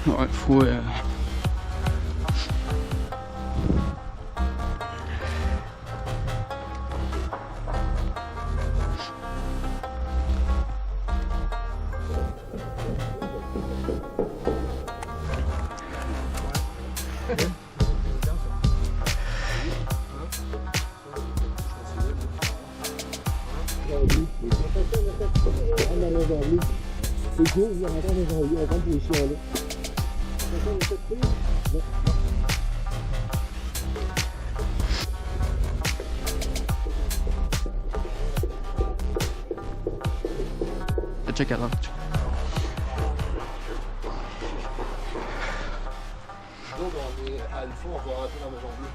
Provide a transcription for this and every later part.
Ouais, faut... C'est court, vous entendez les on compte les chiens là. Check it out. Donc on est à Alpha, on va rentrer dans la maison bleue.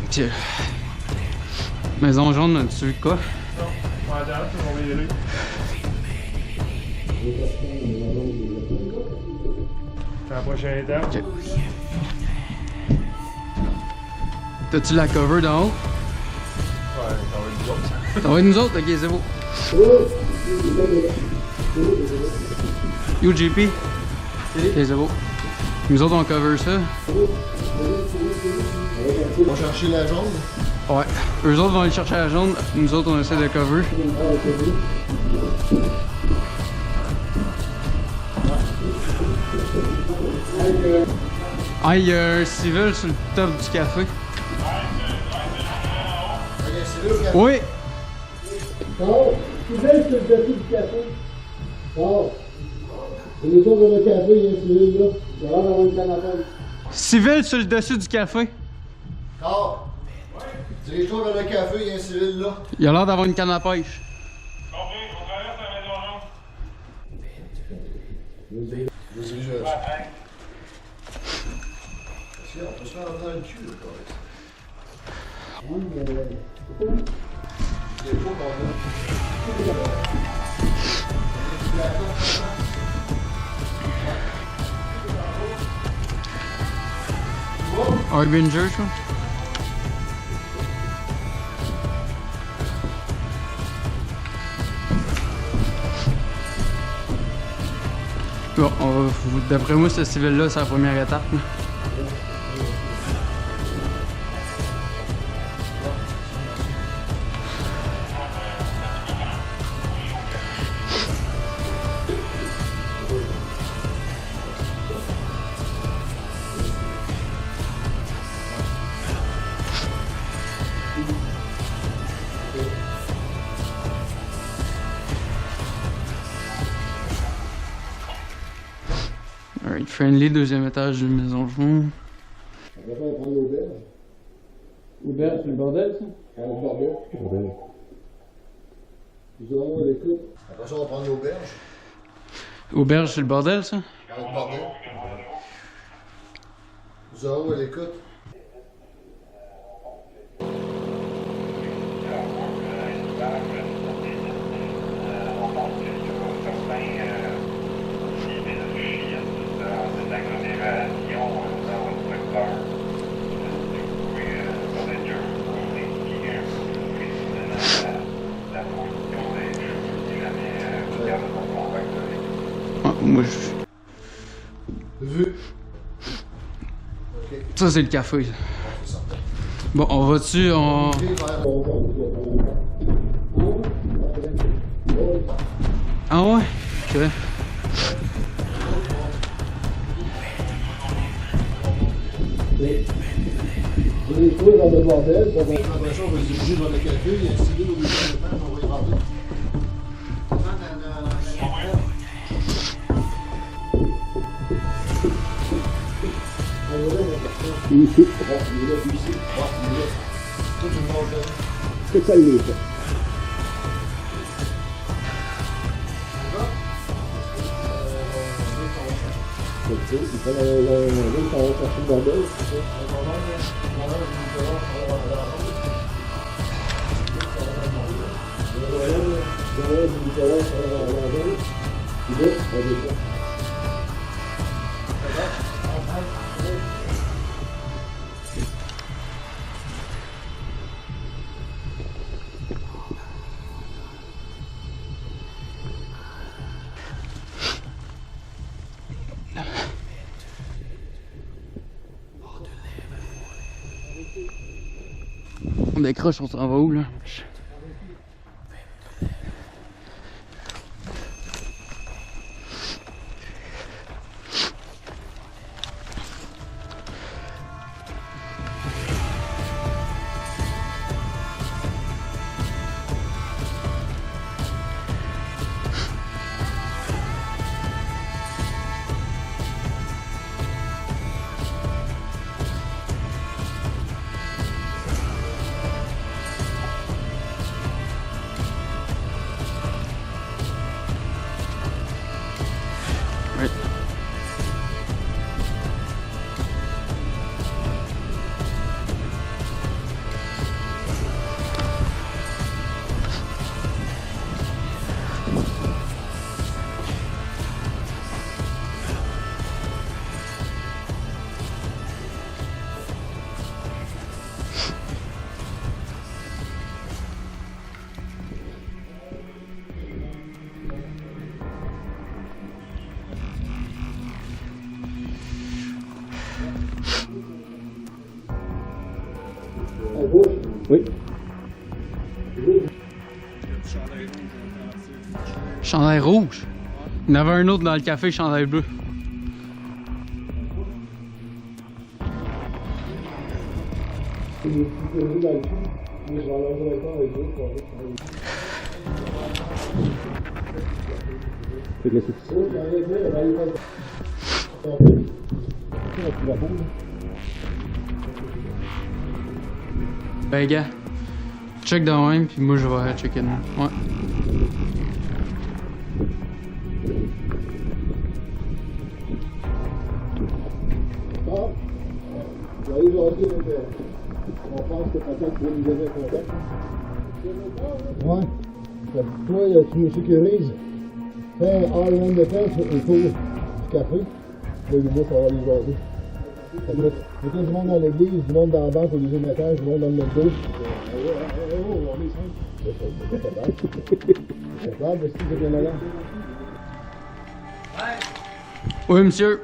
Tiens. Maison jaune, tu veux quoi? Non, ouais, derrière, on va y aller. C'est la prochaine étape. Ok. T'as-tu la cover d'en haut? Ouais, ça va être nous autres. Ça va être nous autres? Ok, c'est beau. UGP? Ok, c'est beau. Nous autres, on cover ça. On va chercher la jaune. Ouais. Eux autres vont aller chercher la jaune. Nous autres, on essaie de cover. Ah, il y a un civil sur le top du café. Oui! Oh, tu laisses le dessus du café. Oh. Et les autres dans le café, il y a un civil là. Il y a l'air d'avoir une canne à pêche. Civil sur le dessus du café. Oh. Dirige-toi vers le café, il y a un civil là. Il a l'air d'avoir une canne à pêche. Compris, on traverse la maison jaune. Je dirige vers ça. On peut se faire dans le cul là, quand même. Il y a pas Harbinger, je crois. Bon, d'après moi, ce civil-là, c'est la première étape. Là. Alright, friendly, deuxième étage de maison jaune. Après ça, on va prendre l'auberge. Auberge, c'est le bordel, ça? Le bordel. Nous allons à l'écoute. Après ça, on va prendre l'auberge. Auberge, c'est le bordel, ça? Le bordel. Nous allons à l'écoute. Moi, Vu. ça, c'est le café. Ça. Bon, on va dessus, on... Ah ouais? Ok. Vous les trouvez dans le bordel, puis après ça, on va se diriger vers le café, il y a un civil au milieu de temps, on va y rentrer. Ici. Bon, il est là, puis ici. Ouais, il est là. Tout le monde là. C'est ça, il est là. Il fait le chercher le bordel. On décroche, on s'en va où là? Oui. Oui. Chandail rouge. Il y en avait un autre dans le café, chandail bleu. Ben gars, check de même, puis moi je vais checker de même. Ouais. Vous allez jaser, donc, on pense que peut-être que vous nous avez contact. Ouais. Toi, tu nous sécurises. Fais un Iron Defense autour du café. Là, moi, ça va aller jaser. Mettez du monde dans l'église, du monde dans la banque au deuxième étage, du monde dans le métro. On est cinq. C'est capable. C'est capable, mais c'est bien là. Oui, monsieur.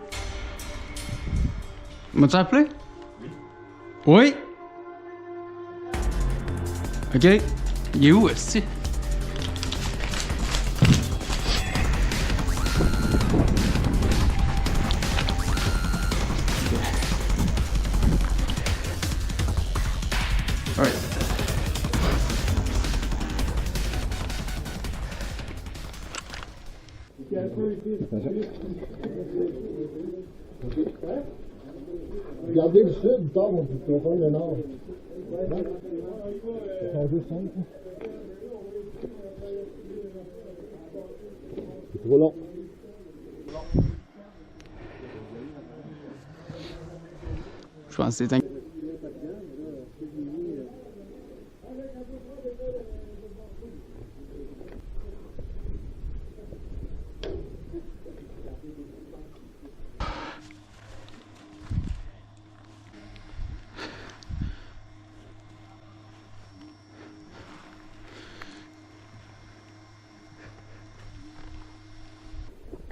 M'as-tu appelé? Oui. Oui? Ok. Il est où, aussi? Ouais. Regardez le sud, tard, on peut prendre le nord. C'est son juste simple. C'est trop long. Je pense que c'est un...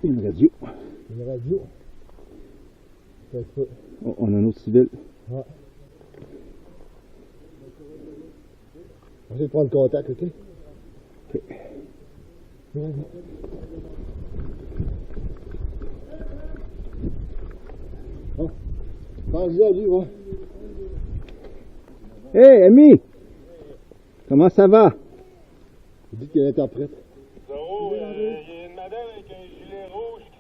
Une radio. Une radio. Peut-être pas. Oh, on a un autre civil. Ouais. On va essayer de prendre contact, ok? Ok. Ouais. Ah. Pense-y à lui, ouais. Hey, ami! Comment ça va? Il dit qu'il est interprète. Zoro, il y a une madame avec un gilet rouge qui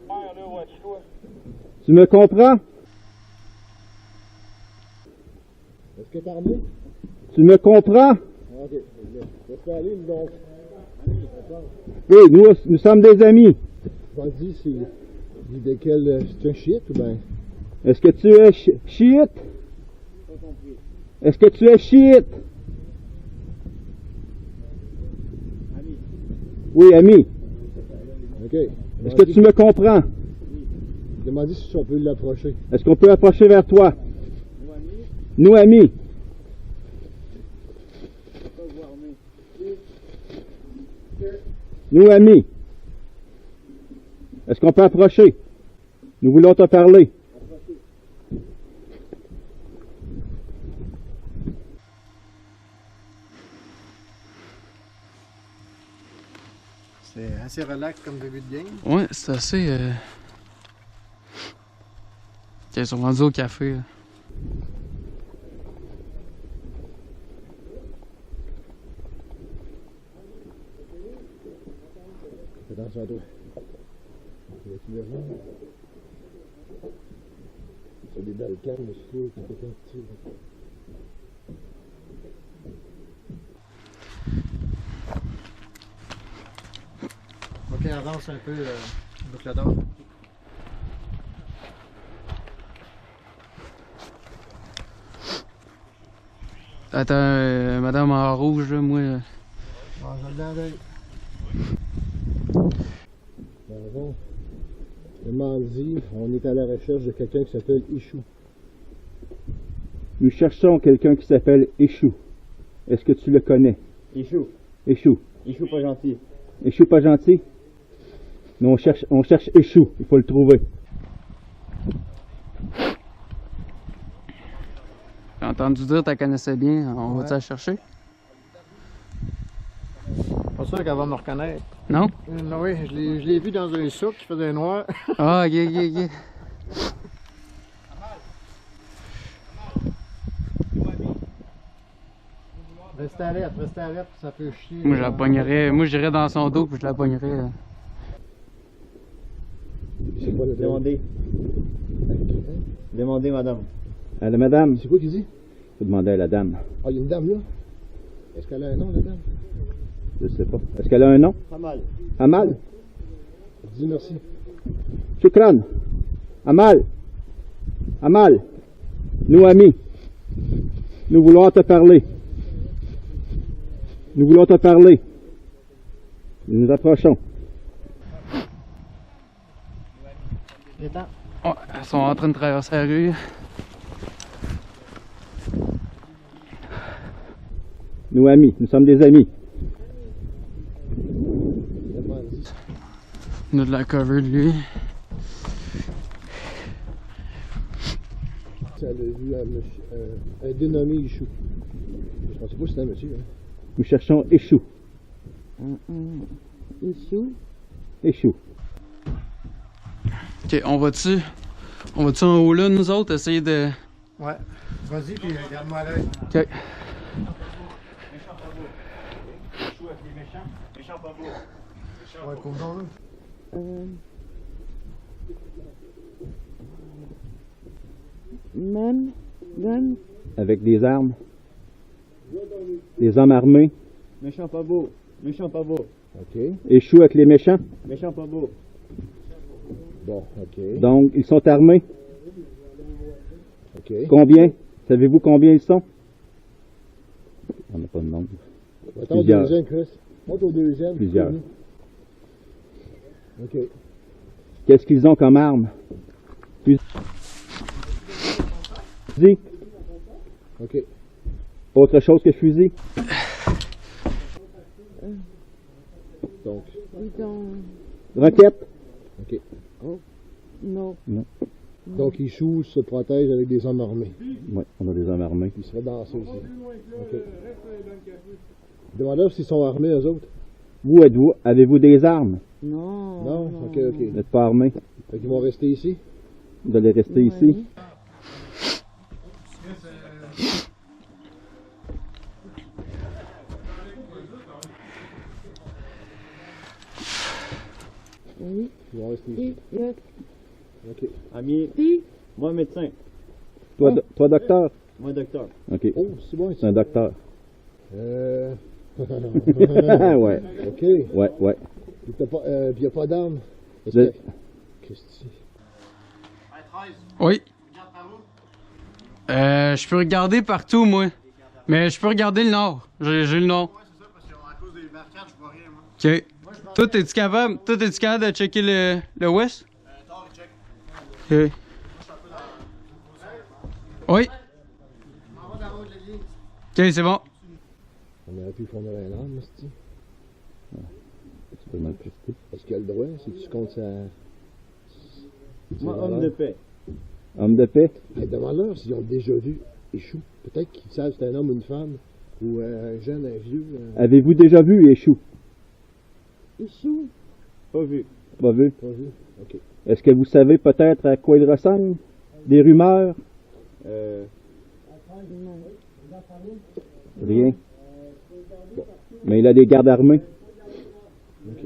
perd là, watch-toi. Tu me comprends? Est-ce que t'es armé? Tu me comprends? Ah, ok. Laisse pas aller, donc. Oui, nous sommes des amis. Vas-y, c'est. Dis de quel. C'est un shit ou ben? Est-ce que tu es chiite? Est-ce que tu es chiite? Oui, ami. Ok. Est-ce que tu me comprends? Demande si on peut l'approcher. Est-ce qu'on peut approcher vers toi? Nous, amis. Nous, amis. Est-ce qu'on peut approcher? Nous voulons te parler. C'est assez relax comme début de game. Ouais, c'est assez. Ils sont rendus au café. Là. Fais attention à toi. Il y a plus d'argent. C'est des belles cartes, mais je suis sûr qu'il y a quelqu'un qui tire. Ok, avance un peu, boucle d'or. Attends, madame en rouge, là, moi. Ah, je le donne d'œil. Bon, demande-y, on est à la recherche de quelqu'un qui s'appelle Ichou. Nous cherchons quelqu'un qui s'appelle Échou. Est-ce que tu le connais? Ichou. Échou. Ichou pas gentil. Échou pas gentil? Nous, on cherche Échou. Il faut le trouver. J'ai entendu dire que tu connaissais bien. On va-tu la chercher? Pas sûr qu'elle va me reconnaître. Non? Oui, je l'ai vu dans un souk qui faisait noir. Ah, ok. Restez alerte, ça peut chier. Moi, je la pognerais. Moi, j'irais dans son dos puis je la pognerais. Là. C'est quoi le Demandez. Demandez, madame. À la madame. C'est quoi qu'il dit? Faut demander à la dame. Ah, il y a une dame là. Est-ce qu'elle a un nom, la dame? Je sais pas. Est-ce qu'elle a un nom? Hamal. Amal? Dis merci. Shukran. Amal. Amal. Nous, amis. Nous voulons te parler. Nous voulons te parler. Nous nous approchons. Oh, ils sont en train de traverser la rue. Nous, amis. Nous sommes des amis. Demande-y. On a de la cover de lui. Elle a vu un dénommé Ichou. Je pensais pas que c'était un monsieur. Hein. Nous cherchons Échou. Échou. Ok, on va-tu en haut là, nous autres, essayer de. Ouais. Vas-y, puis regarde-moi à l'œil. Ok. Ouais, combien là? Men, gun, Avec des armes. Des hommes armés. Méchant pas beau. Méchant pas beau. Ok. Échou avec les méchants. Méchant pas beau. Bon, ok. Donc, ils sont armés. Ok. Combien? Savez-vous combien ils sont? On n'a pas de nombre. Attends au Plusieurs. deuxième, Chris. Monte au deuxième. Plusieurs. Ok. Qu'est-ce qu'ils ont comme arme? Fusil. Ok. Autre chose que fusil? Donc, ils ont Roquette? ok. Non. Donc, Échou se protège avec des hommes armés. Ouais, on a des hommes armés. Ils seraient dans ça ici. OK. Demande-leur s'ils sont armés, eux autres. Vous, avez-vous des armes? Non. Non? OK. Vous n'êtes pas armés? Fait qu'ils vont rester ici. Vous allez rester ici? Oui. Ils vont rester ici. Yes. OK. Ami, Si. moi médecin, Toi, docteur? moi docteur. OK. Oh, c'est bon C'est ici. un docteur. Ouais. OK. Ouais. Puis il n'y a pas d'armes. Parce De- que... Christy. Oui. Je peux regarder partout, moi. Mais je peux regarder le nord. J'ai le nord. Ok. Toi, es-tu capable de checker le ouest? Ok. Oui. Ok, c'est bon. On aurait pu fournir un arme, c'est-tu? Tu peux mal prester. Est-ce qu'il a le droit? Si tu comptes sa... Moi homme de paix. Homme de paix? Hey, demande-leur s'ils ont déjà vu Échou. Peut-être qu'ils savent si c'est un homme ou une femme. Ou un jeune, un vieux. Avez-vous déjà vu Échou? Échoue. Pas vu. Pas vu? Pas vu? OK. Est-ce que vous savez peut-être à quoi il ressemble? Des rumeurs? Rien. Bon. Mais il a des gardes armés. Ok,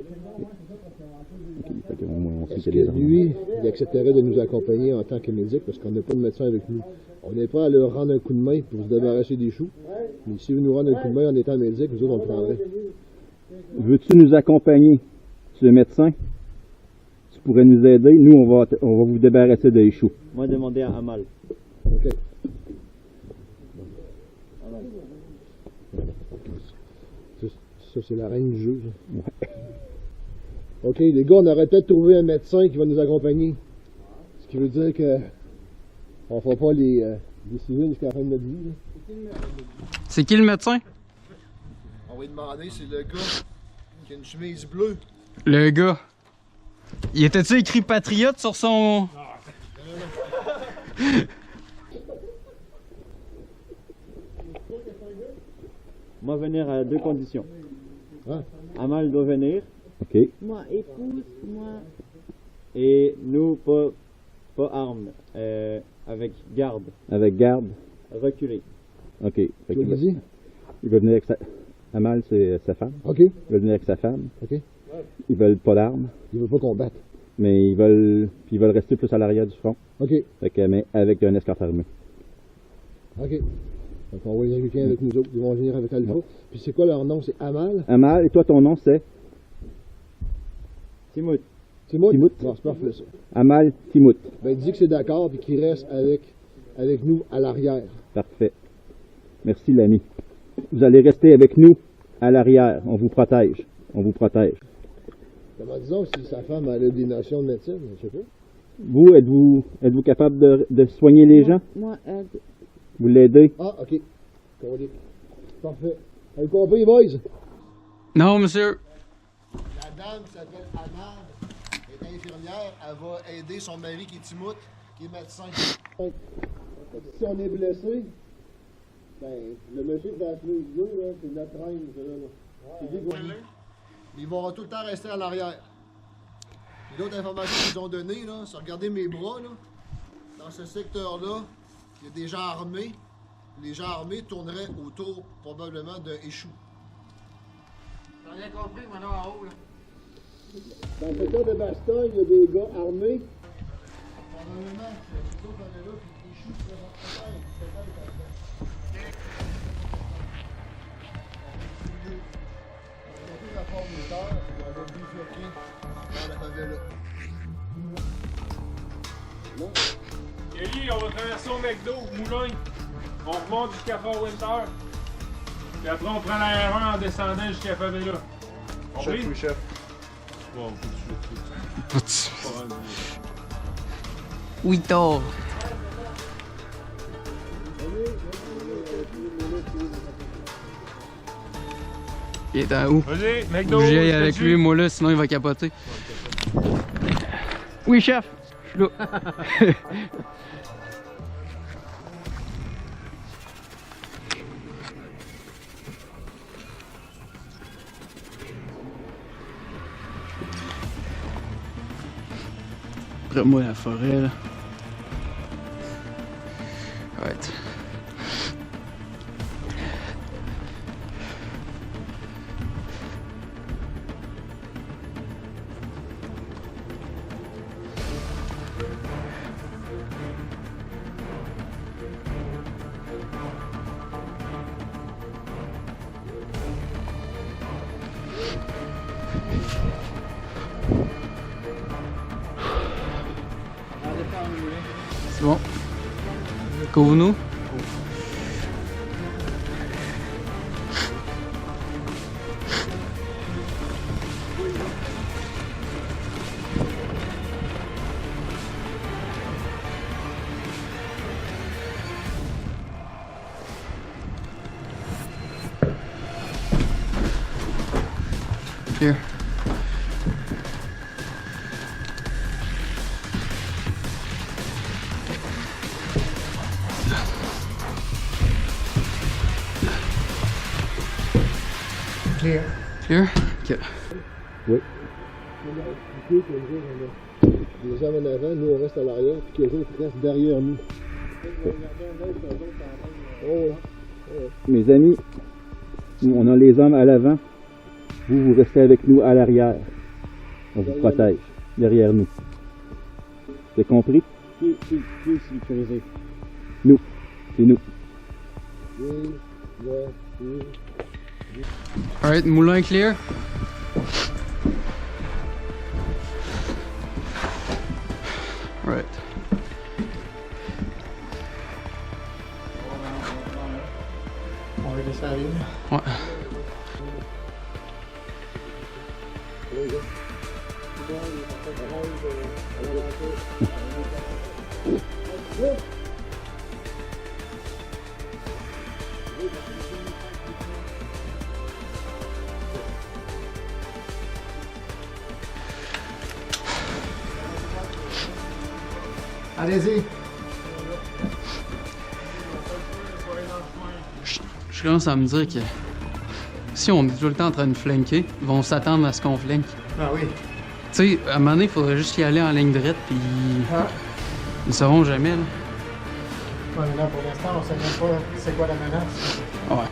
fait qu'au moins, on sait Est-ce qu'il y a que des armes. lui, il accepterait de nous accompagner en tant que médic parce qu'on n'a pas de médecin avec nous? On n'est pas à leur rendre un coup de main pour se débarrasser des choux. Mais si vous nous rendez un coup de main en étant médic, nous autres, on le prendrait. Veux-tu nous accompagner? Tu es médecin? Tu pourrais nous aider? Nous, on va vous débarrasser des choux. Moi demander à Amal. OK. Ça, c'est la reine du jeu. ça. OK, les gars, on aurait peut-être trouvé un médecin qui va nous accompagner. Ce qui veut dire que on ne fera pas les civils jusqu'à la fin de notre vie. Là. C'est qui le médecin? On va lui demander, c'est le gars qui a une chemise bleue. Le gars. Il était-tu écrit patriote sur son... Moi venir à deux conditions. Ah. Amal doit venir OK. Moi, épouse, moi. et nous pas armes. Avec garde. Avec garde? Reculer. OK. Fait Tu qu'il l'as dit? il va venir avec sa... Amal, c'est sa femme. OK. Il va venir avec sa femme. OK. Ils veulent pas d'armes, Il veut pas combattre. mais ils veulent rester plus à l'arrière du front. OK. Fait que, mais avec un escorte armé. OK. Donc on va y quelqu'un avec nous autres. Ils vont venir avec Alpha. Ouais. Puis c'est quoi leur nom? C'est Amal? Amal, et toi, ton nom, c'est? Timoth. Timoth? Timoth. Bon, c'est parfait ça. Amal Timout. Ben, dis que c'est d'accord puis qu'il reste avec nous à l'arrière. Parfait. Merci, l'ami. Vous allez rester avec nous à l'arrière. On vous protège. On vous protège. Comment disons si sa femme elle a des notions de médecine? Je sais pas. Vous, êtes-vous capable de soigner les gens? Moi, aide. Vous l'aidez? Ah, OK. Colique. Parfait. Avez-vous compris, boys? Non, monsieur. La dame qui s'appelle Amal est infirmière. Elle va aider son mari qui est Timoth, qui est médecin. Si on est blessé, ben, le monsieur qui va appeler les yeux, là, c'est notre reine, ça, là. C'est lui qu'on dit. Ils vont tout le temps rester à l'arrière. Et l'autre information qu'ils ont donnée, là, c'est regarder mes bras, là. Dans ce secteur-là, il y a des gens armés. Les gens armés tourneraient autour, probablement, de Échou. J'en ai compris, maintenant en haut, là. Dans le secteur de Bastogne, il y a des gars armés. Probablement que les autres allaient là, puis Échou serait la forme moteur, puis on va bifurquer dans la favela. Kelly, on va traverser au McDo, Moulin. On remonte jusqu'à Fort Winter. Puis après, on prend la R1 en descendant jusqu'à Favela. Compris? Oui, chef. Bon, Oui, tard. Il est en où? Vas-y, McDo. J'y aille avec dessus. lui, moi là, sinon il va capoter. Oui, chef. Je suis là. Après moi, la forêt, là. Right. C'est bon. Couvre-nous. Here. Clear. Clear? Ok. Oui. Les hommes en avant, nous on reste à l'arrière, puis les autres restent derrière nous. Oh, Mes amis, nous, on a les hommes à l'avant. Vous restez avec nous à l'arrière. On vous protège, derrière nous. Vous avez compris? Qui est sécurisé? Nous. C'est nous. oui, ouais, oui. Alright, moulin clear. Right. On va laisser aller. Ouais. Allez-y. Je commence à me dire que si on est tout le temps en train de flanquer, ils vont s'attendre à ce qu'on flanque. Ah oui. Tu sais, à un moment donné, il faudrait juste y aller en ligne droite, puis Ah. ils ne sauront jamais. Là. Ouais, mais là, pour l'instant, on ne sait même pas c'est quoi la menace. Ouais.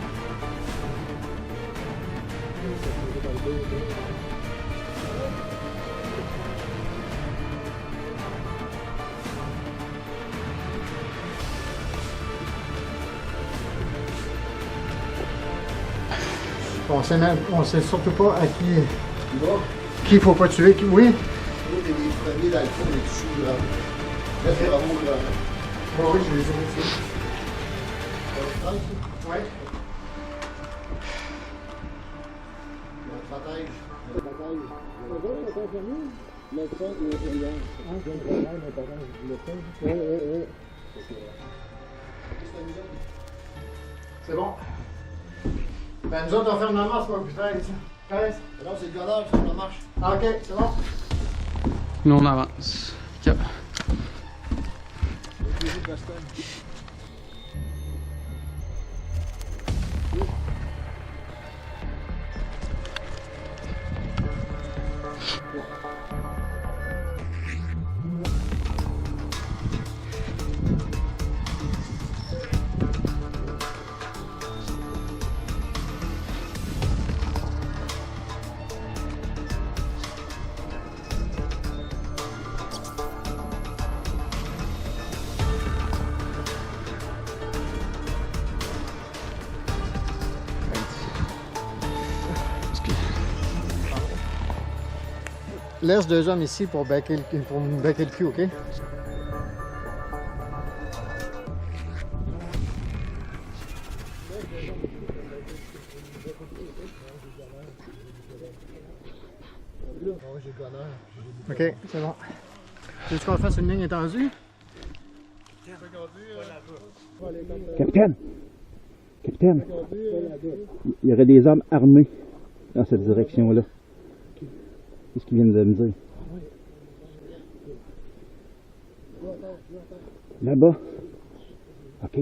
On sait surtout pas à qui faut pas tuer. Oui. Nous, t'es les premiers dans le fond, les dessous, là. Là, c'est vraiment là. Oui, je les ai aussi. Oui. On protège. C'est bon. Ben, nous autres, on ferme la marche, pas plus 13. 13. Non, c'est le gonneur qui fait la marche. Ah, ok, c'est bon. Nous, on avance. Ok. Laisse 2 hommes ici pour me backer le cul, ok? Ok, c'est bon. Tu veux qu'on fasse une ligne étendue? Capitaine! Capitaine! Il y aurait des hommes armés dans cette direction-là. C'est ce qu'ils viennent de me dire. Là-bas. OK.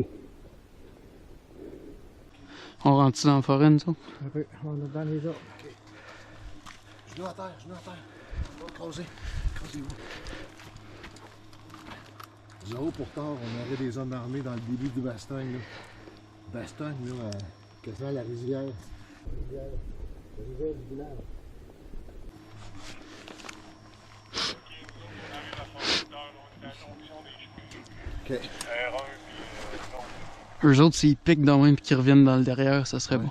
On rentre dans la forêt, nous autres? Un peu, on est dans les autres. Genoux à terre, genoux à terre. Pas crasé. Crasez-vous. Zéro pour tard, on aurait des hommes armés dans le début du Bastogne. Là. Bastogne, là, quasiment la rivière. La rivière du village. OK. Eux autres, s'ils piquent dans même et qu'ils reviennent dans le derrière, ça serait bon.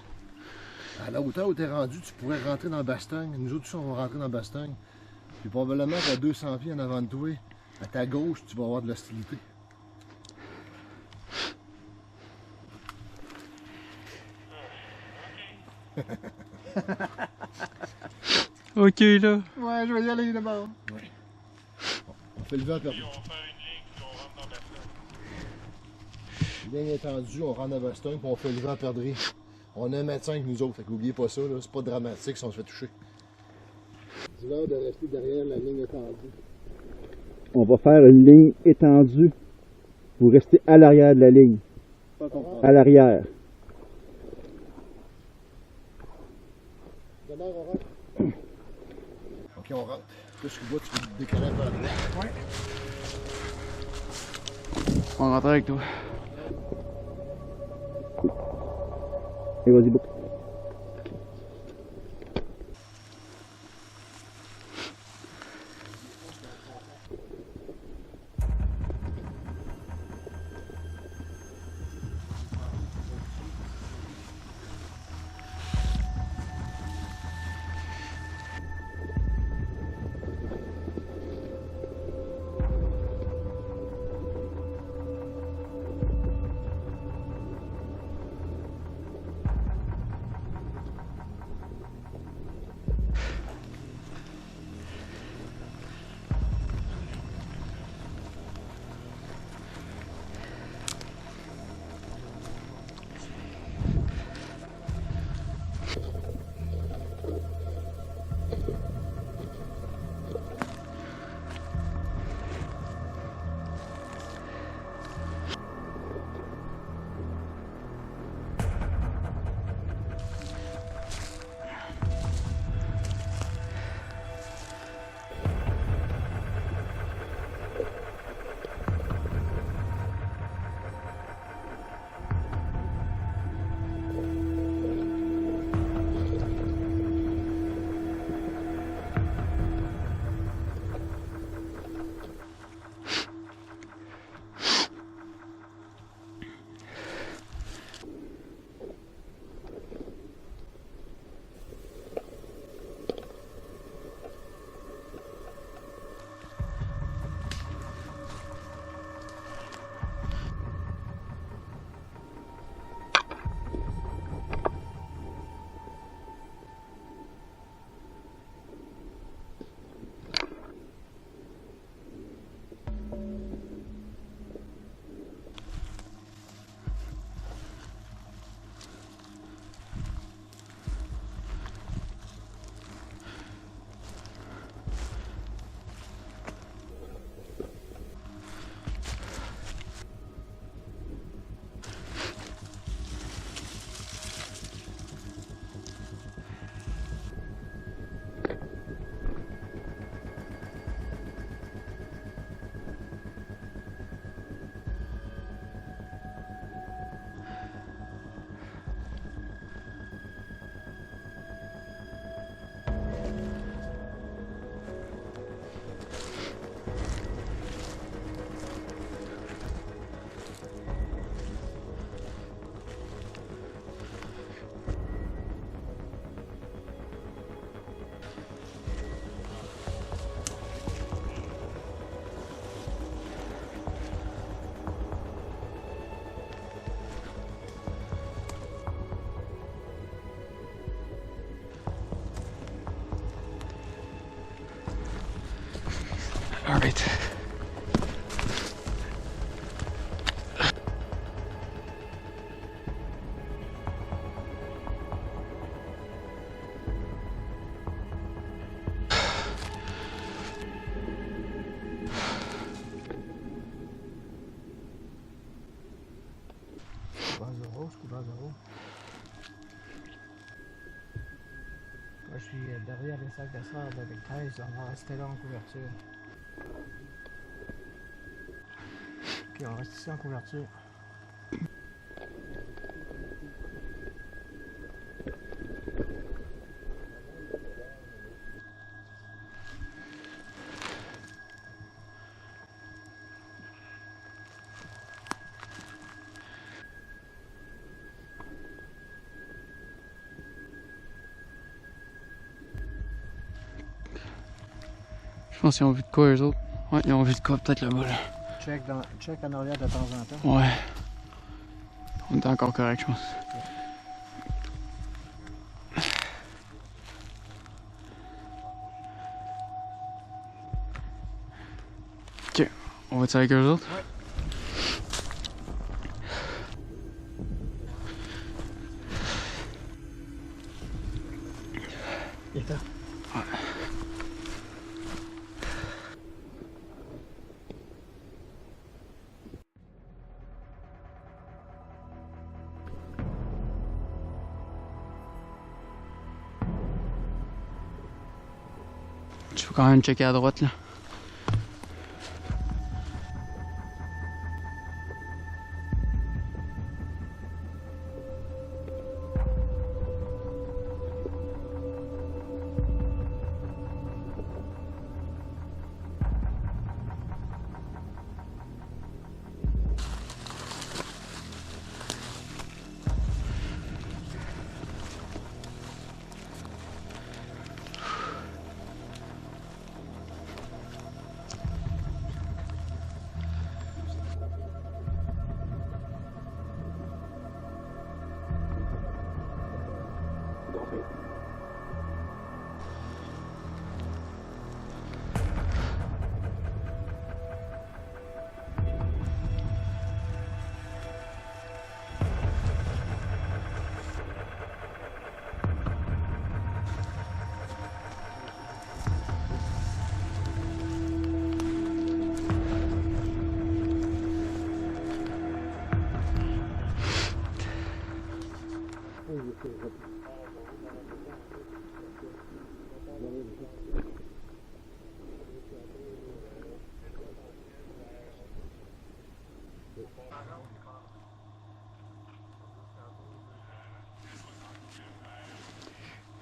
À la hauteur où tu es rendu, tu pourrais rentrer dans Bastogne. Nous autres, on va rentrer dans Bastogne. Puis probablement qu'à 200 pieds en avant de toi, à ta gauche, tu vas avoir de l'hostilité. Ok, là. Ouais, je vais y aller d'abord. On fait le vent perdu. Ligne étendue, on rentre dans Bastogne, puis on fait le vent perdrix. On a un médecin avec nous autres, fait qu'oubliez pas ça, là, c'est pas dramatique si on se fait toucher. Dis-leur de rester derrière la ligne étendue. On va faire une ligne étendue. Vous restez à l'arrière de la ligne. À l'arrière. D'abord, on rentre. Ok, on rentre. Là, je vois, tu peux te décaler un peu à droite. On rentre avec toi. Et vas-y, boucle. All right. Moi, je suis derrière les sacs de sable avec 13. On va rester là en couverture. Puis on reste ici en couverture. Je pense qu'ils ont vu de quoi, eux autres. Ouais, ils ont vu de quoi, peut-être là-bas, là. Check en arrière de temps en temps. Ouais. On est encore correct, je pense. Ok, on va-tu avec eux autres? Ouais. Il est là. Tu faut quand même checker à droite, là.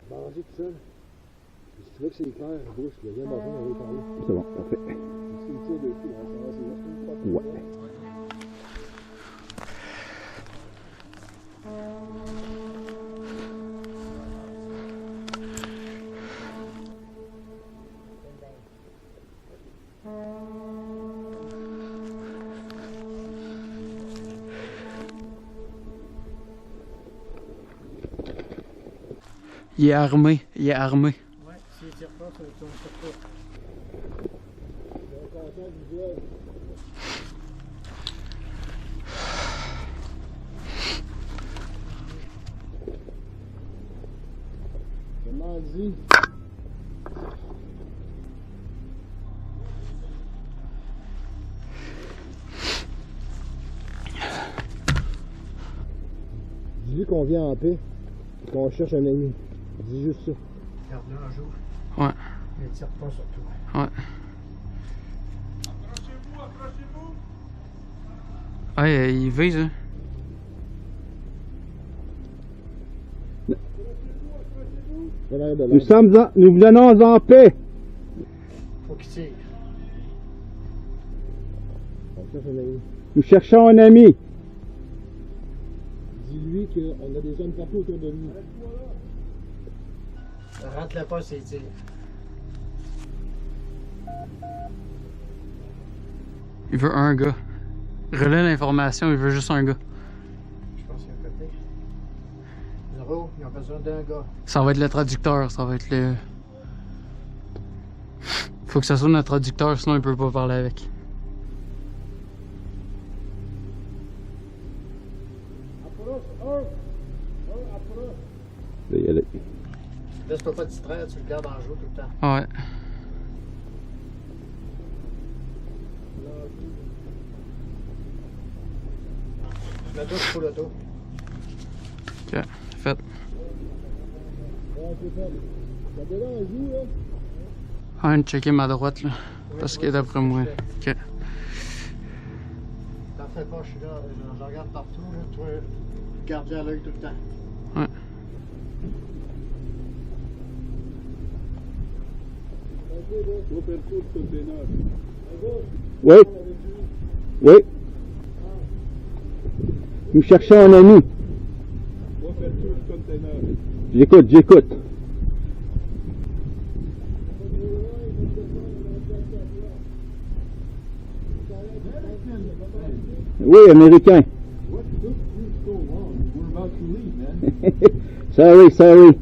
Manger tout seul. Si tu veux que c'est clair, bouche, il y a rien manger, on va y parler. C'est bon, parfait. Si tu tires dessus, ça va, c'est juste une fois. Ouais. Il est armé, il est armé. Ouais, s'il tire pas, ça ne tire pas. C'est un contact visuel. Comment dit? Dis-lui qu'on vient en paix et qu'on cherche un ami. Dis juste ça. Garde-le un jour. Ouais. Ne tire pas surtout. Ouais. Approchez-vous, approchez-vous! Ouais, il vise, hein. Nous venons en paix. Faut qu'il tire. On cherche un ami. Nous cherchons un ami. Dis-lui qu'on a des hommes partout autour de nous. Rentre-le pas s'il tire. Il veut un gars. Relais l'information, il veut juste un gars. Je pense qu'il y a un côté. Zéro, ils ont besoin d'un gars. Ça va être le traducteur, ça va être le... Faut que ça soit notre traducteur, sinon il peut pas parler avec. Je vais y aller. Laisse-toi pas distraire, tu le gardes en joue tout le temps. Ouais. Le dos, tu fous le dos. Ok, fait. Ouais, c'est ça. Ça te donne un joue, là? Ah, une checker ma droite, là. Parce que d'après moi. Ok. T'en fais pas, je suis là, je regarde partout, là, toi, garde à l'œil tout le temps. Ouais. Oui. Oui. Nous cherchons un ami. J'écoute, j'écoute. Oui, américain. Sorry, sorry.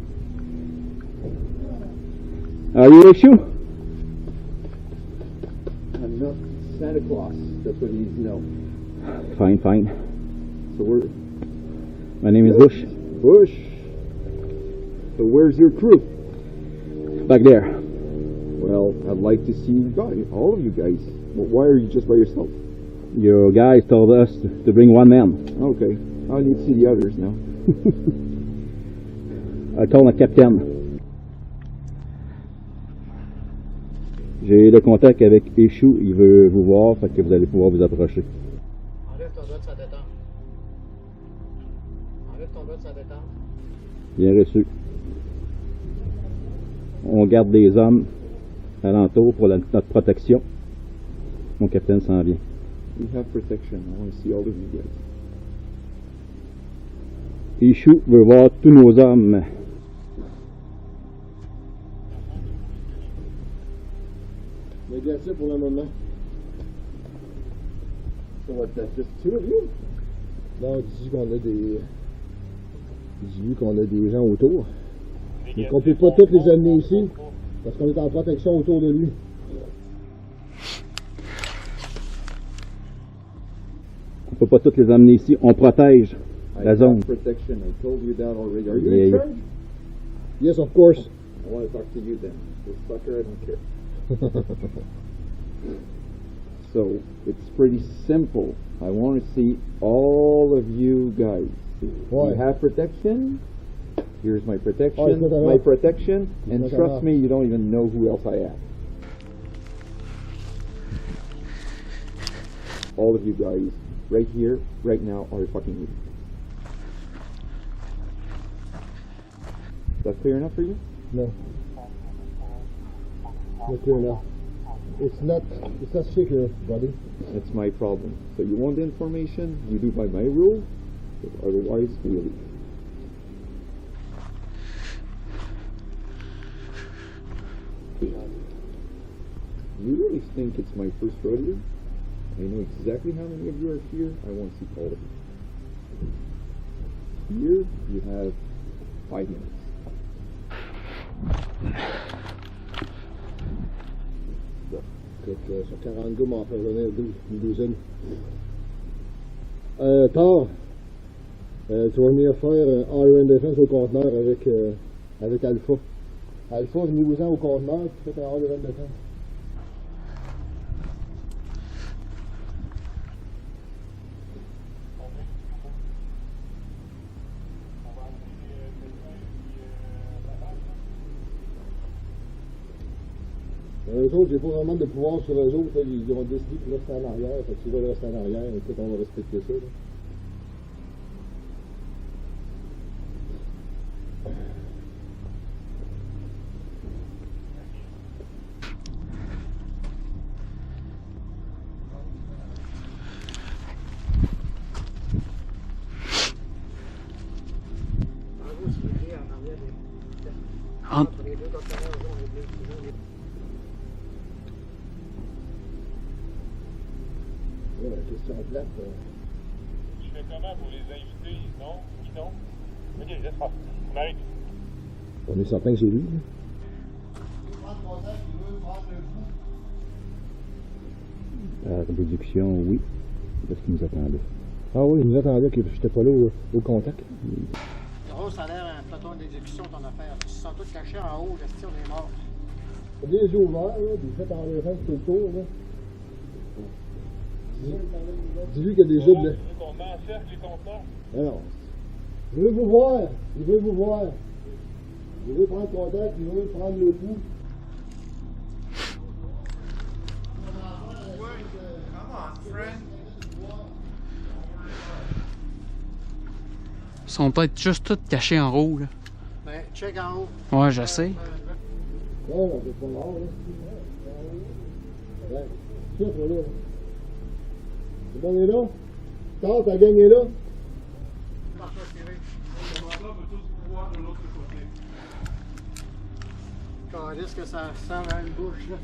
Are you issue? I'm not Santa Claus. That's what he needs to know. Fine, fine. So we're My name is Bush. Bush. So where's your crew? Back there. Well, I'd like to see you guys, all of you guys. Well, why are you just by yourself? Your guys told us to bring one man. Okay. I need to see the others now. I call my captain. J'ai le contact avec Échou, il veut vous voir, fait que vous allez pouvoir vous approcher. Enlève ton doigt de sa détente. Enlève ton doigt de sa détente. Bien reçu. On garde des hommes alentour pour notre protection. Mon capitaine s'en vient. We have protection. I want to see all of you guys. Échou veut voir tous nos hommes. Négatif pour le moment. So what, that's just two of you? Donc, dis qu'on a des. Dis qu'on a des gens autour. Mais qu'on peut pas tous les amener ici, parce qu'on est en protection autour de lui. On peut pas tous les amener ici, on protège la zone. Protection. I told you that already. Are you Yeah, in yeah. charge? Yes, of course. I want to talk to you then. This sucker, I don't care. So, it's pretty simple. I want to see all of you guys. Why? You have protection. Here's my Oh, it's protection. not My enough. protection. And not trust enough. me, you don't even know who else I am. All of you guys, right here, right now, are fucking me. Is that clear enough for you? No. Not clear enough. It's not secure, buddy. That's my problem. So you want the information, you do by my rules, but otherwise we leave. You really think it's my first rodeo? I know exactly how many of you are here. I want to see all of you. Here you have 5 minutes. Sur 40 gars, m'en fait venir une douzaine. Thor, tu vas venir faire un Iron Defense au conteneur avec Alpha. Alpha, venez-vous-en au conteneur, tu fais un Iron Defense. Eux autres, j'ai pas vraiment de pouvoir sur eux autres. Là, ils ont décidé de rester en arrière. Fait que s'ils veulent rester en arrière, écoute, on va respecter ça. Là. En gros, c'est lié en arrière des. Entre- Entre les deux conteneurs, on est deux. Là, la question plate. Je fais comment pour les inviter? Non? Oui, non? Ok, laisse faire. On arrête. On est certain que c'est lui. Là. La réduction, oui. Qu'est-ce qu'il nous attendait? Ah oui, il nous attendait que j'étais pas là au contact. Gros, ça a l'air un peloton d'exécution ton affaire. Ils se sont tous cachés en haut, la on est mort. Il y a des yeux ouverts, là, des faits en défense tout le tour. Là. Dis-lui qu'il y a des jeux de. On encercle les conteneurs. Alors, il veut vous voir. Il veut vous voir. Je veux prendre contact, je veux prendre le coup. Ils sont peut-être juste tous cachés en haut, là. Ben, check en haut. Ouais, je sais. Ouais, on peut pas voir, là. Ouais. Tiens, toi, là. C'est bon, il est là? Tard, ta gang est là? Est-ce que ça ressemble à une bouche, là?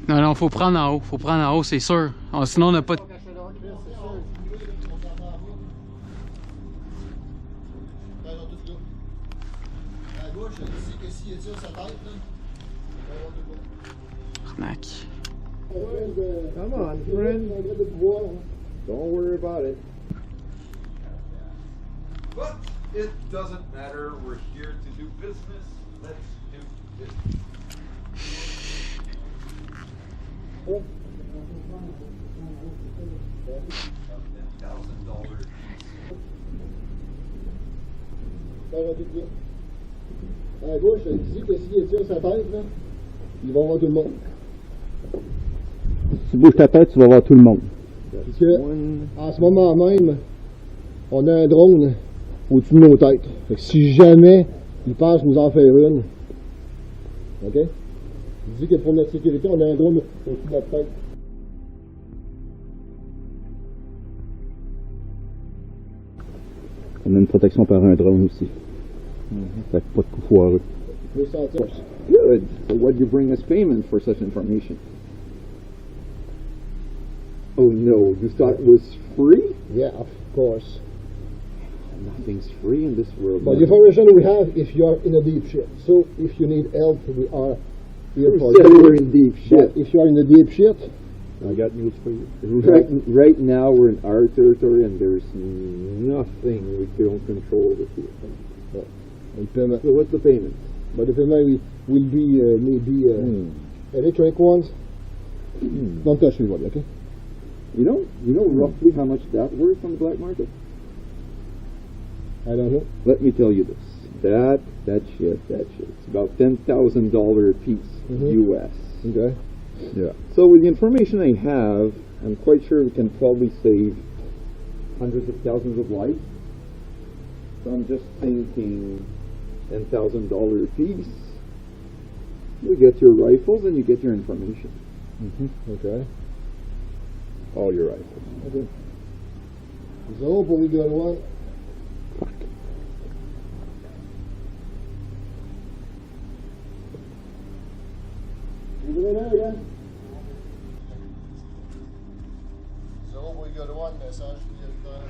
Non, non, faut prendre en haut. Faut prendre en haut, c'est sûr. Ah, sinon, on n'a pas de... Pas caché là, Chris, c'est sûr. Ben, ils ont tous là. À gauche, je dis que s'il étire sa tête, là, on va voir tout le monde. Arnaque. Come on, friend. Don't worry about it. But it doesn't matter. We're here to do business. Let's do business. $10,000. À gauche, je dis que s'il étire sa tête, là, il va voir tout le monde. Si tu bouges ta tête, tu vas voir tout le monde. Parce que, en ce moment même, on a un drone au-dessus de nos têtes. Fait que si jamais ils pensent nous en faire une, ok? Je dis que pour notre sécurité, on a un drone au-dessus de notre tête. On a une protection par un drone aussi. Fait que pas de coup foireux. Je peux sentir. Good. So why'd you bring us payment for such information? Oh no, you thought it was free? Yeah, of course. Nothing's free in this world. But the information we have if you are in a deep shit. So if you need help, we are here You for said you. we're in deep shit. But if you are in a deep shit, I got news for you. Right now we're in our territory and there's nothing we don't control over here. the payment. So what's the payment? But the payment will be maybe electronic ones. Don't touch me, buddy, okay? You know roughly how much that worth on the black market? I don't know. Let me tell you this. That shit. It's about $10,000 a piece, US. Okay. Yeah. So with the information I have, I'm quite sure we can probably save hundreds of thousands of lives. So I'm just thinking $10,000 a piece. You get your rifles and you get your information. Okay. All your rifles. Okay. So, pour we got one. So we got one message directeur.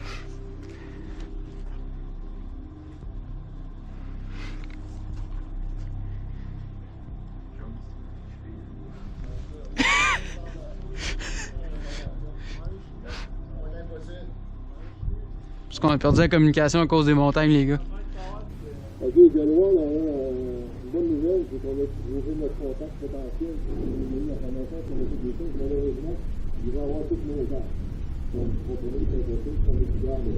Parce qu'on a perdu la communication à cause des montagnes, les gars. Ok, Galois, on a une bonne nouvelle, c'est qu'on a trouvé notre contact potentiel. On a eu l'information sur le site des choses, malheureusement, il va avoir toutes nos cartes. Donc, on peut aller quelque chose qu'on est plus garde de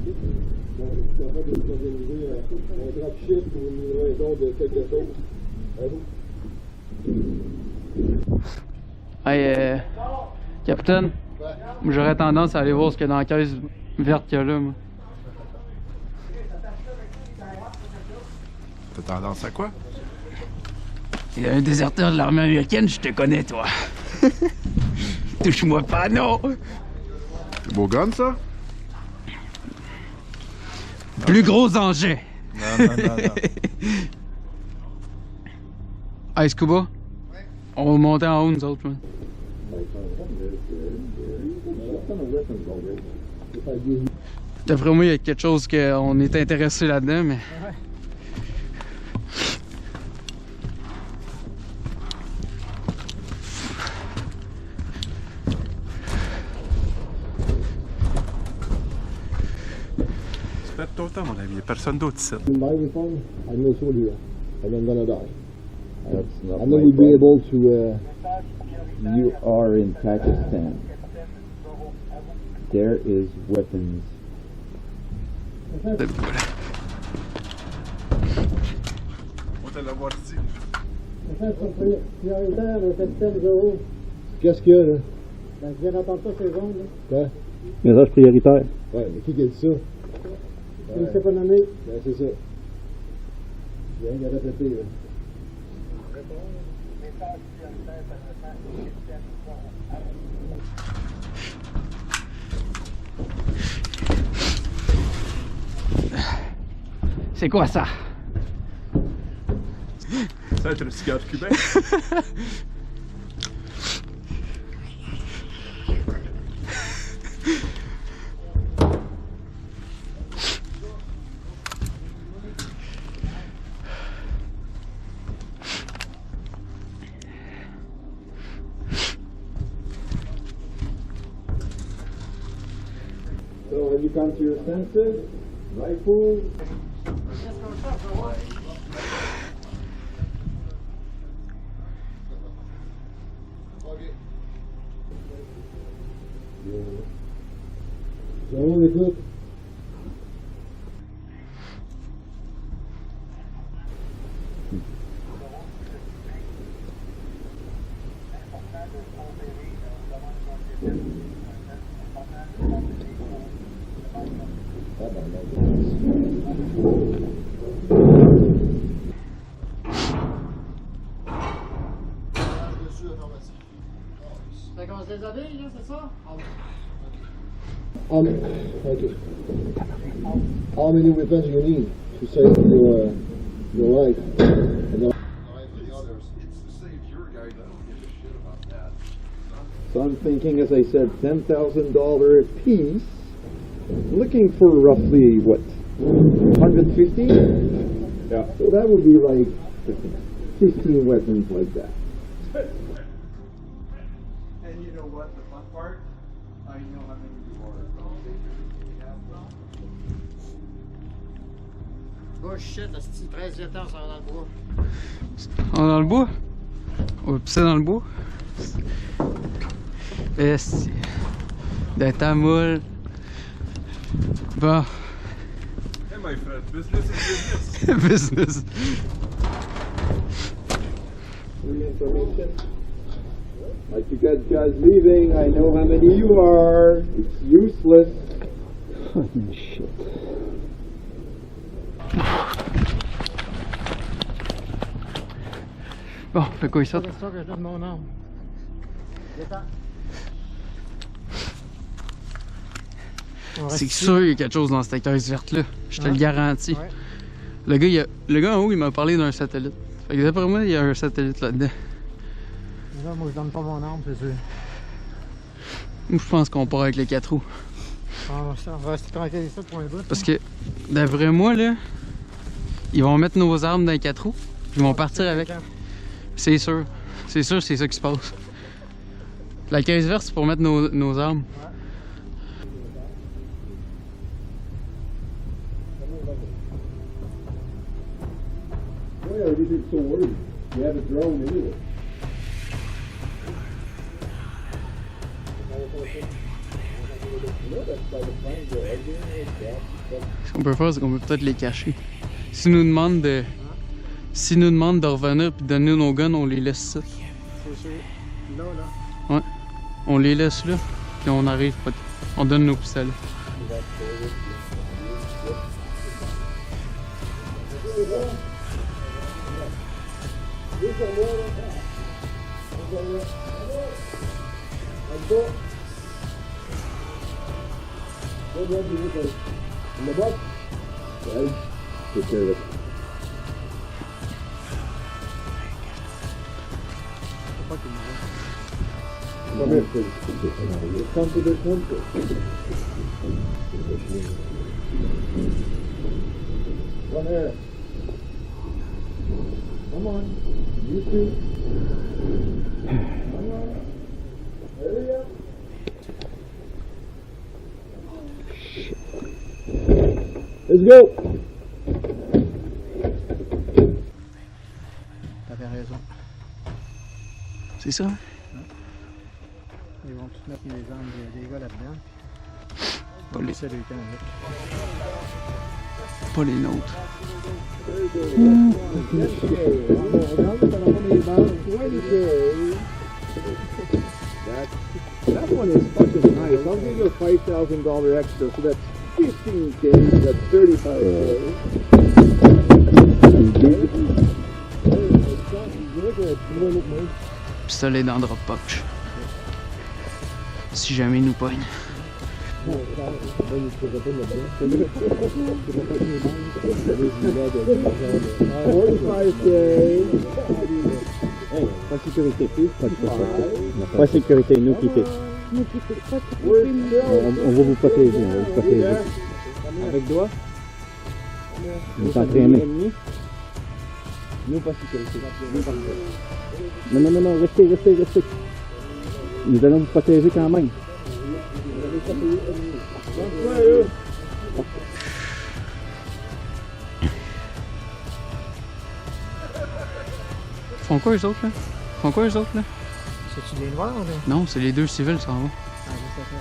site. Donc, je suis capable de s'organiser un dropship ou une livraison de quelque chose. Hey, capitaine, j'aurais tendance à aller voir ce qu'il y a dans la caisse verte qu'il y a là, moi. T'as tendance à quoi? Il y a un déserteur de l'armée américaine, je te connais, toi. Touche-moi pas, non! C'est beau gun, ça? Plus gros engin! Non. Hey, Scuba? On va monter en haut, nous autres, man. D'après moi, il y a quelque chose qu'on est intéressé là-dedans, mais... Faites ton temps, mon ami. Il n'y a personne d'autre ici. My phone, I'm no soldier. And I'm gonna die. That's not And then we'll be able to. You are in Pakistan. There is weapons. de l'avoir dit. Prioritaire, le capitaine Zoro. Qu'est-ce qu'il y a, là? Ben, je viens d'entendre ça, ces ondes, là. Quoi? Message prioritaire. Ouais, mais qui a dit ça? Il ne s'est pas nommé. Ben, c'est ça. J'ai rien qu'à répéter, là. C'est quoi ça? Ça va être un cigare cubain. So have you come to your senses? Rifle? Zoro, écoute. Fait qu'on se déshabille, là, c'est ça? Okay. How many weapons you need to save your life? So I'm thinking, as I said, $10,000 a piece. Looking for roughly, what, 150? Yeah. So that would be like 15 weapons like that. And you know what, the fun part? I know how many you are. Oh shit, la style 13 ans, ça va dans le bois. On est dans le bois? On va pisser dans le bois? Esti. Des tamoules. Bon. Hey my friend, business is business. Business. Free information. Like you guys leaving, I know how many you are. It's useless. Shit. Bon, fait quoi ça? C'est ça que je donne mon arme. Détends. C'est sûr qu'il y a quelque chose dans cette caisse verte-là. Je te le garantis. Ouais. Le gars en haut, il m'a parlé d'un satellite. Fait que d'après moi, il y a un satellite là-dedans. Mais là, moi, je donne pas mon arme, c'est sûr. Moi, je pense qu'on part avec les 4 roues. On va rester tranquille ici pour un bout. Parce que, d'après moi, là, ils vont mettre nos armes dans les 4 roues. Ils vont partir avec. C'est sûr. C'est sûr, c'est ça qui se passe. La caisse verte, c'est pour mettre nos armes. Why are you so worried? You have a drone anyway. Ce qu'on peut faire, c'est qu'on peut peut-être les cacher. S'ils nous demandent de revenir et de donner nos guns, on les laisse ça. C'est sûr. Là, là. Ouais. On les laisse là, puis on arrive, on donne nos pistolets. Take care of it. Come here, please. Come to this country. Come here. Come on. You too. Come on. Hurry up. Let's go! T'avais raison. C'est ça? Ils vont tous mettre les armes des gars là-dedans. Pas les, C'est le camp avec. pas les nôtres. That one is fucking nice. I'll give you a $5,000 extra, so that's $15K, that's $35K. Pistolet dans Dropbox. Si jamais il nous pogne. Hey, pas sécurité, pas de problème. Pas sécurité, nous quitter. On va vous protéger, on va vous protéger. Avec doigt? Vous s'entraînez. Nous pas sécurité. Non, restez. Nous allons vous protéger quand même. Font quoi eux autres là? C'est-tu des noirs ou des... Non, c'est les deux civils qui s'en vont. Ah, je sais pas.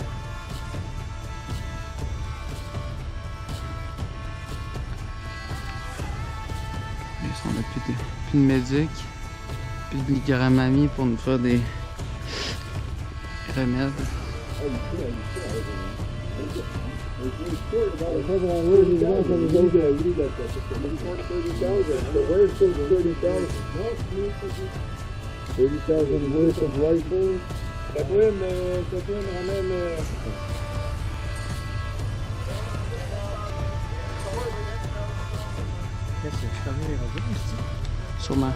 On a plus de médic, plus de micramamie pour nous faire des remèdes. Qu'est-ce que tu fermes les radios ici? Sûrement.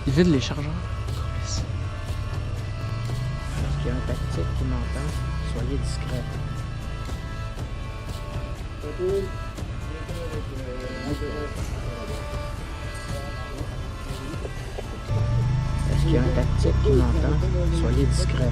Il vide les chargeurs. Parce qu'il y a un tactique qui m'entend. Soyez discret. Est-ce qu'il y a un tactique qui m'entend? Soyez discret.